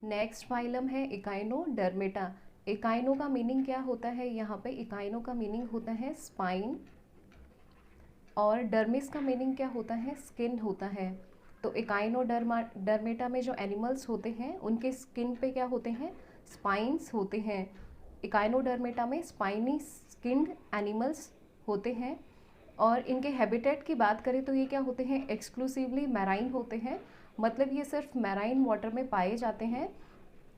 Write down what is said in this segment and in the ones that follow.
Next phylum है Echinodermata. इकाइनो का meaning क्या होता है, यहाँ पे इकाइनो का मीनिंग होता है स्पाइन, और डर्मिस का मीनिंग क्या होता है, स्किन होता है। तो इकाइनोडर्मेटा में जो एनिमल्स होते हैं उनके स्किन पे क्या होते हैं, स्पाइंस होते हैं। इकाइनोडर्मेटा में स्पाइनी स्किन्ड एनिमल्स होते हैं। और इनके हैबिटेट की बात करें तो ये क्या होते हैं, एक्सक्लूसिवली मैराइन होते हैं, मतलब ये सिर्फ मैराइन वाटर में पाए जाते हैं।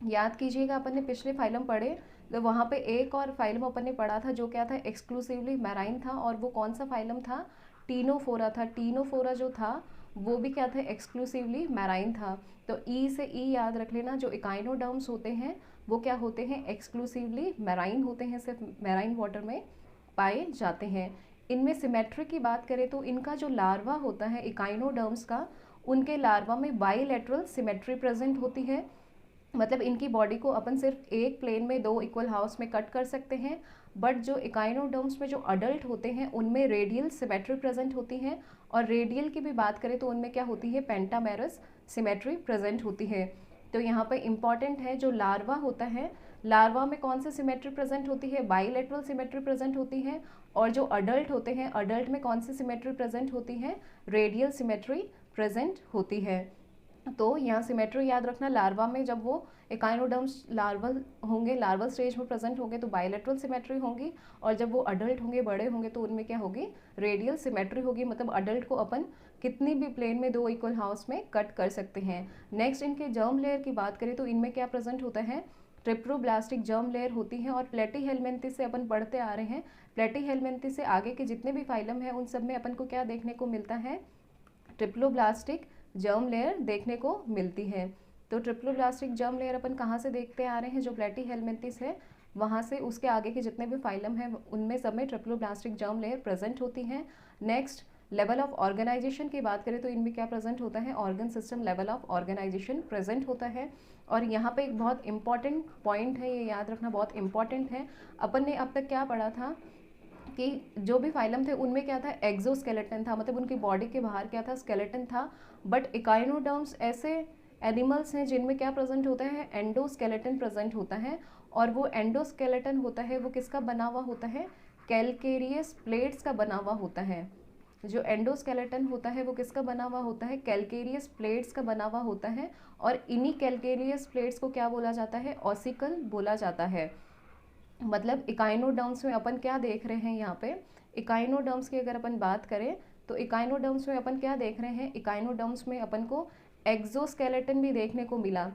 याद कीजिएगा अपन ने पिछले फाइलम पढ़े तो वहाँ पे एक और फाइलम अपन ने पढ़ा था जो क्या था, एक्सक्लूसिवली मैराइन था, और वो कौन सा फाइलम था, टीनोफोरा था। टीनोफोरा जो था वो भी क्या था, एक्सक्लूसिवली मैराइन था। तो ई से ई याद रख लेना, जो इकाइनोडर्म्स होते हैं वो क्या होते हैं, एक्सक्लूसिवली मैराइन होते हैं, सिर्फ मैराइन वाटर में पाए जाते हैं। इनमें सिमेट्री की बात करें तो इनका जो लार्वा होता है इकाइनोडर्म्स का, उनके लार्वा में बाईलेटरल सिमेट्री प्रेजेंट होती है, मतलब इनकी बॉडी को अपन सिर्फ एक प्लेन में दो इक्वल हाउस में कट कर सकते हैं। बट जो इकाइनोडर्म्स में जो अडल्ट होते हैं उनमें रेडियल सिमेट्री प्रेजेंट होती है, और रेडियल की भी बात करें तो उनमें क्या होती है, पेंटामेरस सिमेट्री प्रेजेंट होती है। तो यहाँ पर इंपॉर्टेंट है जो लार्वा होता है, लार्वा में कौन सी सिमेट्री प्रेजेंट होती है, बाईलेटरल सिमेट्री प्रेजेंट होती है। और जो अडल्ट होते हैं, अडल्ट में कौन सी सिमेट्री प्रेजेंट होती है, रेडियल सिमेट्री प्रेजेंट होती है। तो यहाँ सिमेट्री याद रखना, लार्वा में जब वो इकाइनोडर्म्स लार्वल होंगे, लार्वल स्टेज में प्रेजेंट होंगे तो बायलैटरल सिमेट्री होंगी, और जब वो अडल्ट होंगे, बड़े होंगे, तो उनमें क्या होगी, रेडियल सिमेट्री होगी, मतलब अडल्ट को अपन कितनी भी प्लेन में दो इक्वल हाउस में कट कर सकते हैं। नेक्स्ट इनके जर्म लेयर की बात करें तो इनमें क्या प्रेजेंट होता है, ट्रिप्लोब्लास्टिक जर्म लेयर होती है। और प्लेटीहेलमिन्थेस से अपन पढ़ते आ रहे हैं, प्लेटीहेलमिन्थेस से आगे के जितने भी फाइलम हैं उन सब में अपन को क्या देखने को मिलता है, ट्रिप्लोब्लास्टिक जर्म लेयर देखने को मिलती है। तो ट्रिप्लोब्लास्टिक जर्म लेयर अपन कहाँ से देखते आ रहे हैं, जो प्लेटीहेलमिन्थेस है वहाँ से उसके आगे के जितने भी फाइलम हैं उनमें सब में ट्रिप्लोब्लास्टिक जर्म लेयर प्रेजेंट होती है। नेक्स्ट लेवल ऑफ ऑर्गेनाइजेशन की बात करें तो इनमें क्या प्रेजेंट होता है, organ system level of organisation present होता है। और यहाँ पे एक बहुत इंपॉर्टेंट पॉइंट है, ये याद रखना बहुत इंपॉर्टेंट है। अपन ने अब तक क्या पढ़ा था कि जो भी फाइलम थे उनमें क्या था, एक्सोस्केलेटन था, मतलब उनकी बॉडी के बाहर क्या था, स्केलेटन था। बट इकाइनोडर्म्स ऐसे एनिमल्स हैं जिनमें क्या प्रेजेंट होता है, एंडोस्केलेटन प्रेजेंट होता है। और वो एंडोस्केलेटन होता है वो किसका बना हुआ होता है, कैलकेरियस प्लेट्स का बना हुआ होता है। जो एंडोस्केलेटन होता है वो किसका बना हुआ होता है, कैलकेरियस प्लेट्स का बना हुआ होता है। और इन्हीं कैलकेरियस प्लेट्स को क्या बोला जाता है, ऑसिकल बोला जाता है। मतलब इकाइनोडर्म्स में अपन क्या देख रहे हैं यहाँ पे, इकाइनोडर्म्स की अगर अपन बात करें तो इकाइनोडर्म्स में अपन क्या देख रहे हैं, इकाइनोडर्म्स में अपन को एक्सोस्केलेटन भी देखने को मिला।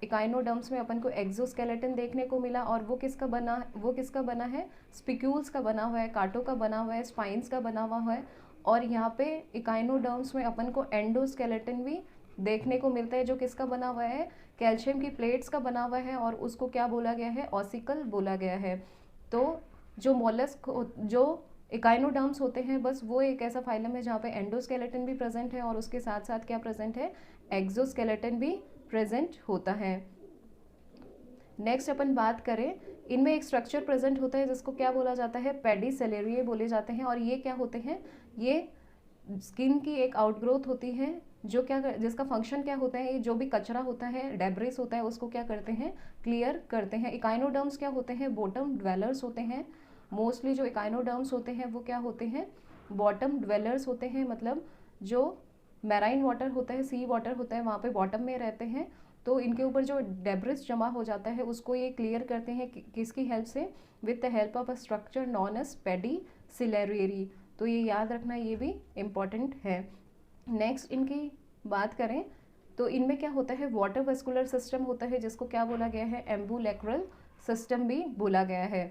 इकाइनोडर्म्स में अपन को एक्सोस्केलेटन देखने को मिला, और वो किसका बना है, स्पिक्यूल्स का बना हुआ है, कांटों का बना हुआ है, स्पाइंस का बना हुआ है। और यहाँ पे इकाइनोडर्म्स में अपन को एंडोस्केलेटन भी देखने को मिलता है, जो किसका बना हुआ है, कैल्शियम की प्लेट्स का बना हुआ है, और उसको क्या बोला गया है, ऑसिकल बोला गया है। तो जो मोलस्क जो इकाइनोडर्म्स होते हैं बस वो एक ऐसा फाइलम है जहाँ पे एंडोस्केलेटन भी प्रेजेंट है और उसके साथ साथ क्या प्रेजेंट है, एक्सोस्केलेटन भी प्रेजेंट होता है। नेक्स्ट अपन बात करें, इनमें एक स्ट्रक्चर प्रेजेंट होता है जिसको क्या बोला जाता है, पेडिसेलेरिये बोले जाते हैं। और ये क्या होते हैं, ये स्किन की एक आउटग्रोथ होती है, जो क्या जिसका फंक्शन क्या होता है, जो भी कचरा होता है, डेब्रिस होता है, उसको क्या करते हैं, क्लियर करते हैं। इकाइनोडर्म्स क्या होते हैं, बॉटम ड्वेलर्स होते हैं। मोस्टली जो इकाइनोडर्म्स होते हैं वो क्या होते हैं, बॉटम ड्वेलर्स होते हैं, मतलब जो मैराइन वाटर होता है, सी वाटर होता है, वहाँ पे बॉटम में रहते हैं। तो इनके ऊपर जो डेब्रिस जमा हो जाता है उसको ये क्लियर करते हैं किसकी हेल्प से, with the help of a structure known as pedicellariae. तो ये याद रखना, ये भी इम्पॉर्टेंट है। नेक्स्ट इनकी बात करें तो इनमें क्या होता है, वाटर वेस्कुलर सिस्टम होता है जिसको क्या बोला गया है, एम्बुलेक्रल सिस्टम भी बोला गया है।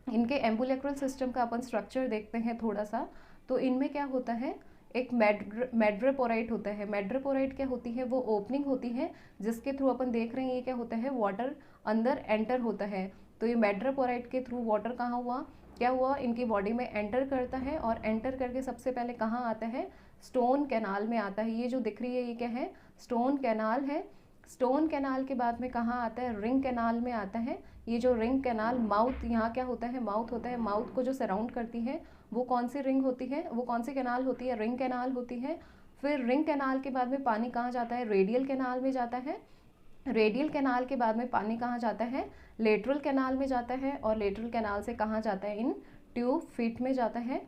इनके एम्बुलेक्रल सिस्टम का अपन स्ट्रक्चर देखते हैं थोड़ा सा। तो इनमें क्या होता है, एक मेड्रेपोराइट होता है। मेड्रेपोराइट क्या होती है, वो ओपनिंग होती है जिसके थ्रू अपन देख रहे हैं ये क्या होता है, वाटर अंदर एंटर होता है। तो ये मेड्रेपोराइट के थ्रू वाटर कहाँ हुआ, क्या हुआ, इनकी बॉडी में एंटर करता है, और एंटर करके सबसे पहले कहाँ आता है, स्टोन कैनाल में आता है। ये जो दिख रही है ये क्या है, स्टोन कैनाल है। स्टोन कैनाल के बाद में कहाँ आता है, रिंग कैनाल में आता है। ये जो रिंग कैनाल, माउथ यहाँ क्या होता है, माउथ होता है, माउथ को जो सराउंड करती है वो कौन सी रिंग होती है, वो कौन सी कैनाल होती है, रिंग कैनाल होती है। फिर रिंग कैनाल के बाद में पानी कहाँ जाता है, रेडियल कैनाल में जाता है। रेडियल कैनाल के बाद में पानी कहाँ जाता है, लेटरल कैनाल में जाता है, और लेटरल कैनाल से कहाँ जाता है, इन ट्यूब फीट में जाता है।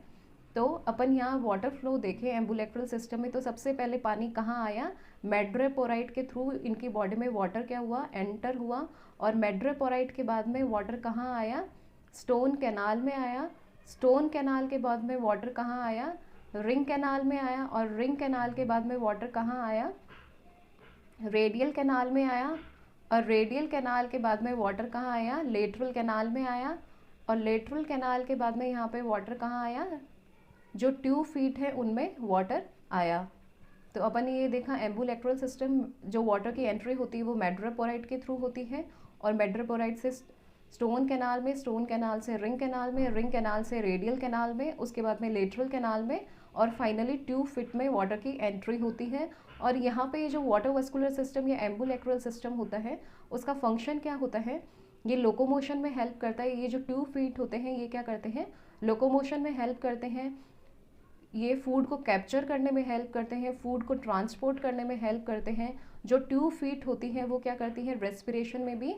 तो अपन यहाँ वाटर फ्लो देखें एम्बुलेक्ट्रल सिस्टम में, तो सबसे पहले पानी कहाँ आया, मैड्रेपोराइट के थ्रू इनकी बॉडी में वाटर क्या हुआ, एंटर हुआ, और मैड्रेपोराइट के बाद में वाटर कहाँ आया, स्टोन कैनाल में आया। स्टोन कैनाल के बाद में वाटर कहाँ आया, रिंग कैनाल में आया, और रिंग कैनाल के बाद में वाटर कहाँ आया, रेडियल कैनाल में आया, और रेडियल कैनाल के बाद में वाटर कहाँ आया, लेटरल कैनाल में आया, और लेटरल कैनाल के बाद में यहाँ पे वाटर कहाँ आया, जो ट्यूब फीट है उनमें वाटर आया। तो अपन ये देखा एम्बुलेक्ट्रल सिस्टम, जो वाटर की एंट्री होती है वो मैड्रेपोराइट के थ्रू होती है, और मैड्रेपोराइट से स्टोन कैनाल में, स्टोन कैनाल से रिंग कैनाल में, रिंग कैनाल से रेडियल कैनाल में, उसके बाद में लेटरल कैनाल में, और फाइनली ट्यूब फिट में वाटर की एंट्री होती है। और यहाँ पे ये जो वाटर वेस्कुलर सिस्टम या एम्बुलेक्ट्रल सिस्टम होता है उसका फंक्शन क्या होता है, ये लोकोमोशन में हेल्प करता है। ये जो ट्यूब फीट होते हैं ये क्या करते हैं, लोकोमोशन में हेल्प करते हैं, ये फूड को कैप्चर करने में हेल्प करते हैं, फूड को ट्रांसपोर्ट करने में हेल्प करते हैं। जो ट्यूब फीट होती हैं वो क्या करती हैं, रेस्पिरेशन में भी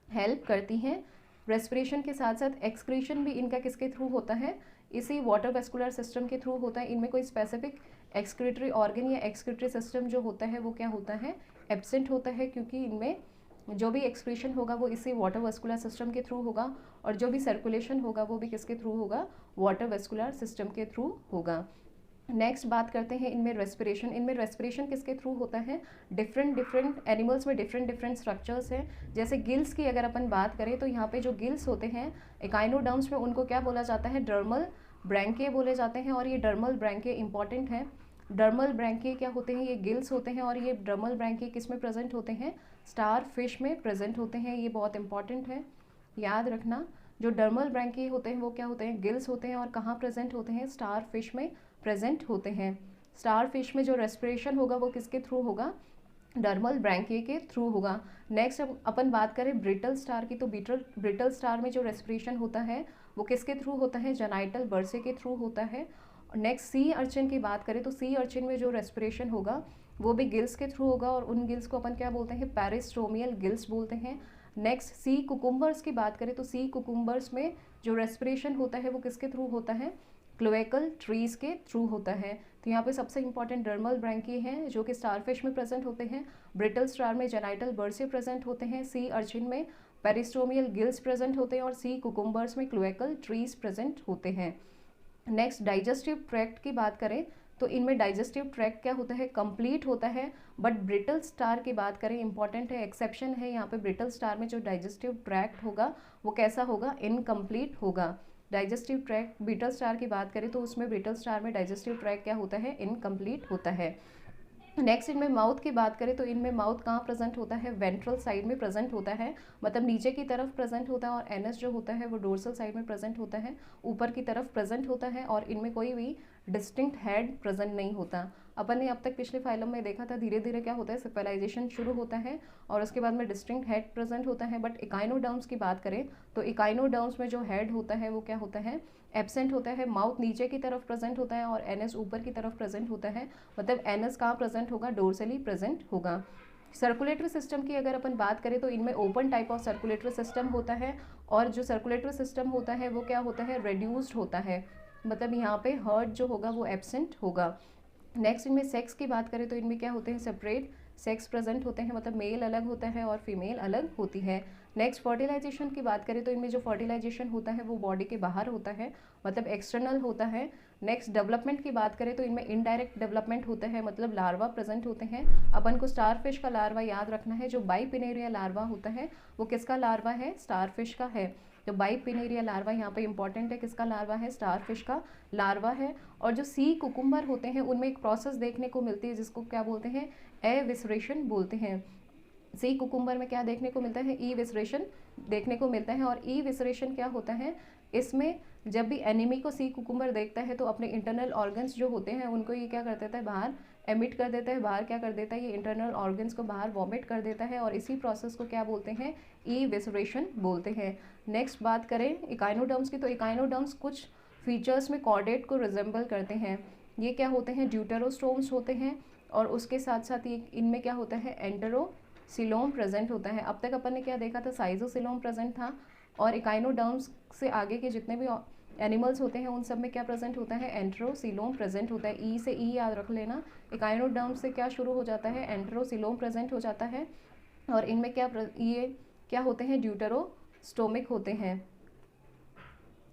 हेल्प करती हैं। रेस्पिरेशन के साथ साथ एक्सक्रीशन भी इनका किसके थ्रू होता है, इसी वाटर वेस्कुलर सिस्टम के थ्रू होता है। इनमें कोई स्पेसिफिक एक्सक्रीटरी ऑर्गन या एक्सक्रीटरी सिस्टम जो होता है वो क्या होता है, एब्सेंट होता है, क्योंकि इनमें जो भी एक्सक्रीशन होगा वो इसी वाटर वेस्कुलर सिस्टम के थ्रू होगा, और जो भी सर्कुलेशन होगा वो भी किसके थ्रू होगा, वाटर वेस्कुलर सिस्टम के थ्रू होगा। नेक्स्ट बात करते हैं इनमें रेस्पिरेशन। इनमें रेस्पिरेशन किसके थ्रू होता है, डिफरेंट डिफरेंट एनिमल्स में डिफरेंट डिफरेंट स्ट्रक्चर्स हैं। जैसे गिल्स की अगर अपन बात करें तो यहाँ पे जो गिल्स होते हैं एकाइनोडर्म्स में, उनको क्या बोला जाता है, डर्मल ब्रैंके बोले जाते हैं। और ये डर्मल ब्रैंके इंपॉर्टेंट हैं। डर्मल ब्रैंके क्या होते हैं, ये गिल्स होते हैं, और ये डर्मल ब्रैंके किस में प्रेजेंट होते हैं, स्टार फिश में प्रेजेंट होते हैं। ये बहुत इंपॉर्टेंट है, याद रखना। जो डर्मल ब्रैंके होते हैं वो क्या होते हैं, गिल्स होते हैं, और कहाँ प्रेजेंट होते हैं, स्टार फिश में प्रेजेंट होते हैं। स्टार फिश में जो रेस्पिरेशन होगा वो किसके थ्रू होगा, डर्मल ब्रैंके के थ्रू होगा। नेक्स्ट अब अपन बात करें ब्रिटल स्टार की, तो ब्रिटल स्टार में जो रेस्पिरेशन होता है वो किसके थ्रू होता है, जेनाइटल बर्से के थ्रू होता है। नेक्स्ट सी अर्चिन की बात करें तो सी अर्चिन में जो रेस्पिरेशन होगा वो भी गिल्स के थ्रू होगा, और उन गिल्स को अपन क्या बोलते हैं, पेरिस्टोमियल गिल्स बोलते हैं। नेक्स्ट सी कुकुम्बर्स की बात करें तो सी कुकुम्बर्स में जो रेस्पिरेशन होता है वो किसके थ्रू होता है, क्लोएकल ट्रीज के थ्रू होता है। तो यहाँ पे सबसे इंपॉर्टेंट डर्मल ब्रैंकी हैं जो कि स्टारफिश में प्रेजेंट होते हैं, ब्रिटल स्टार में जेनाइटल बर्से प्रेजेंट होते हैं, सी अर्चिन में पेरिस्टोमियल गिल्स प्रेजेंट होते हैं, और सी कुकुम्बर्स में क्लोएकल ट्रीज प्रेजेंट होते हैं। नेक्स्ट डाइजेस्टिव ट्रैक्ट की बात करें तो इनमें डाइजेस्टिव ट्रैक्ट क्या होता है, कंप्लीट होता है। बट ब्रिटल स्टार की बात करें, इंपॉर्टेंट है, एक्सेप्शन है यहाँ पे, ब्रिटल स्टार में जो डाइजेस्टिव ट्रैक्ट होगा वो कैसा होगा, इनकम्प्लीट होगा। डाइजेस्टिव ट्रैक्ट ब्रिटल स्टार की बात करें तो उसमें ब्रिटल स्टार में डाइजेस्टिव ट्रैक्ट क्या होता है, इनकम्प्लीट होता है। नेक्स्ट इनमें माउथ की बात करें तो इनमें माउथ कहाँ प्रेजेंट होता है, वेंट्रल साइड में प्रेजेंट होता है, मतलब नीचे की तरफ प्रेजेंट होता है, और एनस जो होता है वो डोर्सल साइड में प्रेजेंट होता है, ऊपर की तरफ प्रेजेंट होता है, और इनमें कोई भी डिस्टिंक्ट हेड प्रेजेंट नहीं होता। अपन ने अब तक पिछले फाइलों में देखा था धीरे धीरे क्या होता है, सेपलाइजेशन शुरू होता है और उसके बाद में डिस्टिंक्ट हेड प्रेजेंट होता है। बट इकाइनोडर्म्स की बात करें तो इकाइनोडर्म्स में जो हेड होता है वो क्या होता है, एब्सेंट होता है। माउथ नीचे की तरफ प्रेजेंट होता है और एनएस ऊपर की तरफ प्रेजेंट होता है, मतलब एनएस कहाँ प्रेजेंट होगा, डोर्सली प्रेजेंट होगा। सर्कुलेटरी सिस्टम की अगर अपन बात करें तो इनमें open type of circulatory system होता है, और जो सर्कुलेटरी सिस्टम होता है वो क्या होता है, रेड्यूस्ड होता है, मतलब यहाँ पे हार्ट जो होगा वो एब्सेंट होगा। नेक्स्ट इनमें सेक्स की बात करें तो इनमें क्या होते हैं, सेपरेट सेक्स प्रेजेंट होते हैं, मतलब मेल अलग होता है और फीमेल अलग होती है। नेक्स्ट फर्टिलाइजेशन की बात करें तो इनमें जो फर्टिलाइजेशन होता है वो बॉडी के बाहर होता है, मतलब एक्सटर्नल होता है। नेक्स्ट डेवलपमेंट की बात करें तो इनमें इनडायरेक्ट डेवलपमेंट होता है, मतलब लार्वा प्रेजेंट होते हैं। अपन को स्टारफिश का लार्वा याद रखना है, जो बाइपिनेरिया लार्वा होता है वो किसका लार्वा है, स्टारफिश का है। तो बाइपिनेरिया लार्वा यहाँ पे इंपॉर्टेंट है, किसका लार्वा है, स्टारफिश का लार्वा है। और जो सी कुकुम्बर होते हैं उनमें एक प्रोसेस देखने को मिलती है जिसको क्या बोलते हैं, एविसरेशन बोलते हैं। सी कुकुम्बर में क्या देखने को मिलता है, ई विसरेशन देखने को मिलता है। और ई विसरेशन क्या होता है, इसमें जब भी एनिमी को सी कुकुम्बर देखता है तो अपने इंटरनल ऑर्गन्स जो होते हैं उनको ये क्या कर देता है, बाहर एमिट कर देता है, बाहर क्या कर देता है, ये इंटरनल ऑर्गन्स को बाहर वॉमिट कर देता है, और इसी प्रोसेस को क्या बोलते हैं, ई विसरेशन बोलते हैं। नेक्स्ट बात करें इकाइनोडर्म्स की, तो इकाइनोडर्म्स कुछ फीचर्स में कॉर्डेट को रिजेंबल करते हैं। ये क्या होते हैं, ड्यूटेरोस्टोम्स होते हैं, और उसके साथ साथ ये इनमें क्या होता है, एंटेरो सिलोम प्रेजेंट होता है। अब तक अपन ने क्या देखा था, साइजोसिलोम प्रेजेंट था, और इकाइनोडर्म्स से आगे के जितने भी एनिमल्स होते हैं उन सब में क्या प्रेजेंट होता है, एंट्रोसिलोम प्रेजेंट होता है। ई से ई याद रख लेना, इकाइनोडर्म से क्या शुरू हो जाता है, एंट्रोसिलोम प्रेजेंट हो जाता है, और इनमें ये क्या होते हैं, ड्यूटेरोस्टोमिक होते हैं।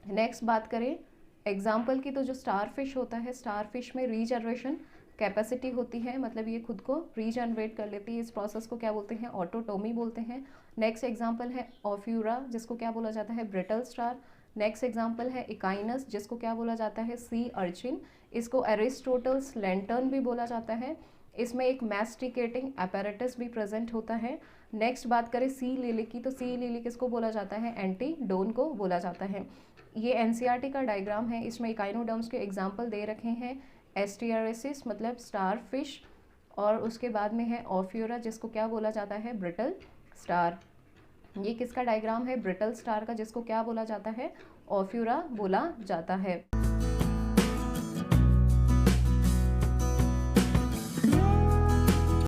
नेक्स्ट बात करें एग्जाम्पल की, तो जो स्टार फिश होता है, स्टार फिश में रीजनरेशन कैपेसिटी होती है, मतलब ये खुद को रीजनरेट कर लेती है। इस प्रोसेस को क्या बोलते हैं, ऑटोटोमी बोलते हैं। नेक्स्ट एग्जाम्पल है ऑफ्यूरा, जिसको क्या बोला जाता है, ब्रिटल स्टार। नेक्स्ट एग्जाम्पल है इकाइनस, जिसको क्या बोला जाता है, सी अर्चिन। इसको एरिस्टोटल्स लैंटर्न भी बोला जाता है। इसमें एक मैस्टिकेटिंग apparatus भी प्रेजेंट होता है। नेक्स्ट बात करें सी लिली की, तो सी लिली किसको बोला जाता है, एंटीडोन को बोला जाता है। ये एनसीईआरटी का डायग्राम है, इसमें इकाइनोडर्म्स के एग्जाम्पल दे रखे हैं। एस्टियरेसिस मतलब स्टार फिश, और उसके बाद में है ऑफ्यूरा, जिसको क्या बोला जाता है, ब्रिटल स्टार। ये किसका डायग्राम है, ब्रिटल स्टार का, जिसको क्या बोला जाता है, ऑफ्यूरा बोला जाता है।